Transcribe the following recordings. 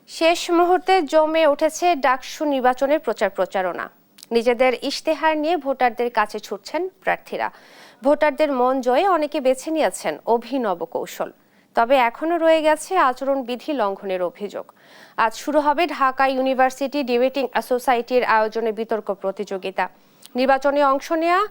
শেষ মুহূর্তে জমে উঠেছে ডাকসু নির্বাচনের প্রচারণা। নিজেদের ইশতেহার নিয়ে ভোটারদের কাছে ছুটছেন প্রার্থীরা। ভোটারদের মন জয়ে অনেকে বেছে নিয়েছেন অভিনব কৌশল। তবে এখনো রয়ে গেছে আচরণবিধি লঙ্ঘনের অভিযোগ। আজ শুরু হবে ঢাকা ইউনিভার্সিটি ডিবেটিং সোসাইটির আয়োজনে বিতর্ক প্রতিযোগিতা। নির্বাচনে অংশ নেওয়া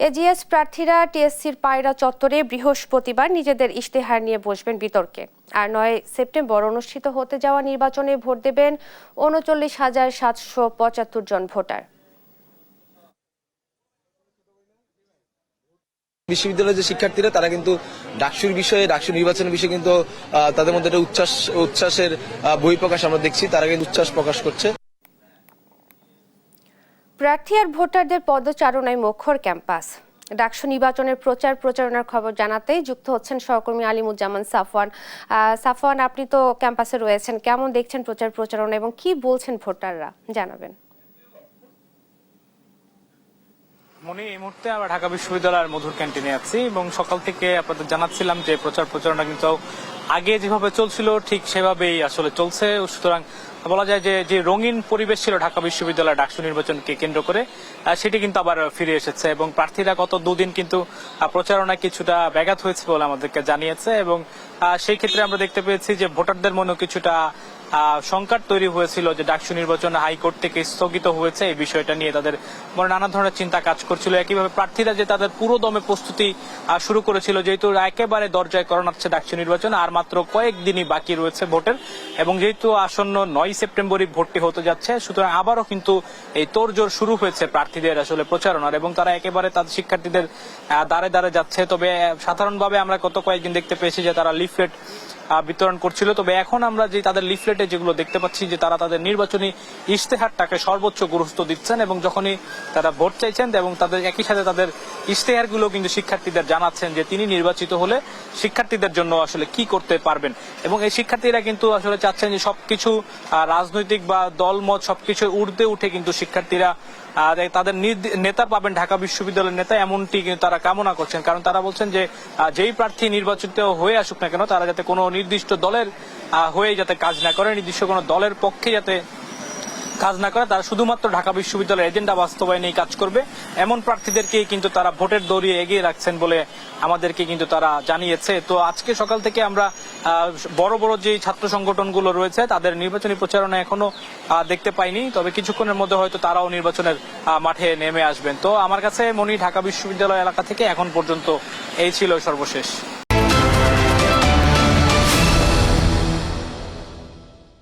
এজিএস প্রার্থীরা টিএসসির পায়রা চত্বরে বৃহস্পতিবার নিজেদের ইশতেহার নিয়ে বসবেন বিতর্কে। আর 9 সেপ্টেম্বর অনুষ্ঠিত হতে যাওয়া নির্বাচনে ভোট দেবেন 39,775 জন ভোটার। বিশ্ববিদ্যালয়ের যে শিক্ষার্থীরা তারা কিন্তু ডাকসুর বিষয়ে, ডাকসু নির্বাচনের বিষয়ে কিন্তু তাদের মধ্যে একটা উচ্ছ্বাসের বহিঃপ্রকাশ আমরা দেখছি। তারা কিন্তু উচ্ছ্বাস প্রকাশ করছে। প্রার্থী আর ভোটারদের পদচারণায় মুখর ক্যাম্পাস। ডাকসু নির্বাচনের প্রচারণার খবর জানাতেই যুক্ত হচ্ছেন সহকর্মী আলিমুজ্জামান সাফওয়ান। সাফওয়ান, আপনি তো ক্যাম্পাসে রয়েছেন, কেমন দেখছেন প্রচারণা এবং কি বলছেন ভোটাররা, জানাবেন। মনি, এই মুহূর্তে আমরা ঢাকা বিশ্ববিদ্যালয়ের মধুর ক্যান্টিনে আছি এবং সকাল থেকে আপনাদের জানাচ্ছিলাম যে প্রচারণা কিন্তু আগে যেভাবে চলছিল ঠিক সেভাবেই আসলে চলছে। সুতরাং বলা যায় যে রঙিন পরিবেশ ছিল ঢাকা বিশ্ববিদ্যালয়ের ডাকসু নির্বাচনকে কেন্দ্র করে, সেটি কিন্তু আবার ফিরে এসেছে এবং প্রার্থীরা গত দুদিন কিন্তু প্রচারণা কিছুটা ব্যাঘাত হয়েছে বলে আমাদেরকে জানিয়েছে এবং সেই ক্ষেত্রে আমরা দেখতে পেয়েছি যে ভোটারদের মনেও কিছুটা সংকট তৈরি হয়েছিল যে ডাকসু নির্বাচন হাইকোর্ট থেকে স্থগিত হয়েছে। এই বিষয়টা নিয়ে তাদের মনে নানা ধরনের চিন্তা কাজ করছিল। একইভাবে প্রার্থীরা যে তাদের পুরো দমে প্রস্তুতি শুরু করেছিল, যেহেতু একেবারে দরজায় করাচ্ছে ডাকসু নির্বাচন, আর মাত্র কয়েকদিনই বাকি রয়েছে ভোটের এবং যেহেতু আসন্ন 9 সেপ্টেম্বরই ভোটটি হতে যাচ্ছে, সুতরাং আবারও কিন্তু এই তোড়জোড় শুরু হয়েছে প্রার্থীদের আসলে প্রচারণার এবং তারা একেবারে তাদের শিক্ষার্থীদের দ্বারে দ্বারে যাচ্ছে। তবে সাধারণভাবে আমরা গত কয়েকদিন দেখতে পেয়েছি যে তারা লিফলেট বিতরণ করছিল। তবে এখন আমরা যে তাদের লিফলেটে যেগুলো দেখতে পাচ্ছি যে তারা তাদের নির্বাচনী ইশতেহারটাকে সর্বোচ্চ গুরুত্ব দিচ্ছেন এবং যখনই তারা ভোট চাইছেন এবং তাদের একই সাথে তাদের ইশতেহারগুলো কিন্তু শিক্ষার্থীদের জানাচ্ছেন যে তিনি নির্বাচিত হলে শিক্ষার্থীদের জন্য আসলে কি করতে পারবেন। এবং এই শিক্ষার্থীরা কিন্তু আসলে চাচ্ছেন যে সবকিছু রাজনৈতিক বা দলমত সবকিছু ঊর্ধ্বে উঠে কিন্তু শিক্ষার্থীরা তাদের নেতা পাবেন, ঢাকা বিশ্ববিদ্যালয়ের নেতা, এমনটি কিন্তু তারা কামনা করছেন। কারণ তারা বলছেন যে যেই প্রার্থী নির্বাচিত হয়ে আসুক না কেন, তারা যাতে কোনো নির্দিষ্ট দলের হয়ে যাতে কাজ না করে, নির্দিষ্ট কোনো দলের পক্ষে যাতে কাজ না করে, তারা শুধুমাত্র ঢাকা বিশ্ববিদ্যালয়ের এজেন্ডা বাস্তবায়নেই কাজ করবে, এমন প্রার্থীদেরকেই কিন্তু তারা ভোটের দৌড়ে এগিয়ে রাখছেন বলে আমাদেরকে কিন্তু তারা জানিয়েছে। তো আজকে সকাল থেকে আমরা বড় বড় যে ছাত্র সংগঠনগুলো রয়েছে তাদের নির্বাচনী প্রচারণা এখনো দেখতে পাইনি। তবে কিছুক্ষণের মধ্যে হয়তো তারাও নির্বাচনের মাঠে নেমে আসবেন। তো আমার কাছে মনি ঢাকা বিশ্ববিদ্যালয় এলাকা থেকে এখন পর্যন্ত এই ছিল সর্বশেষ।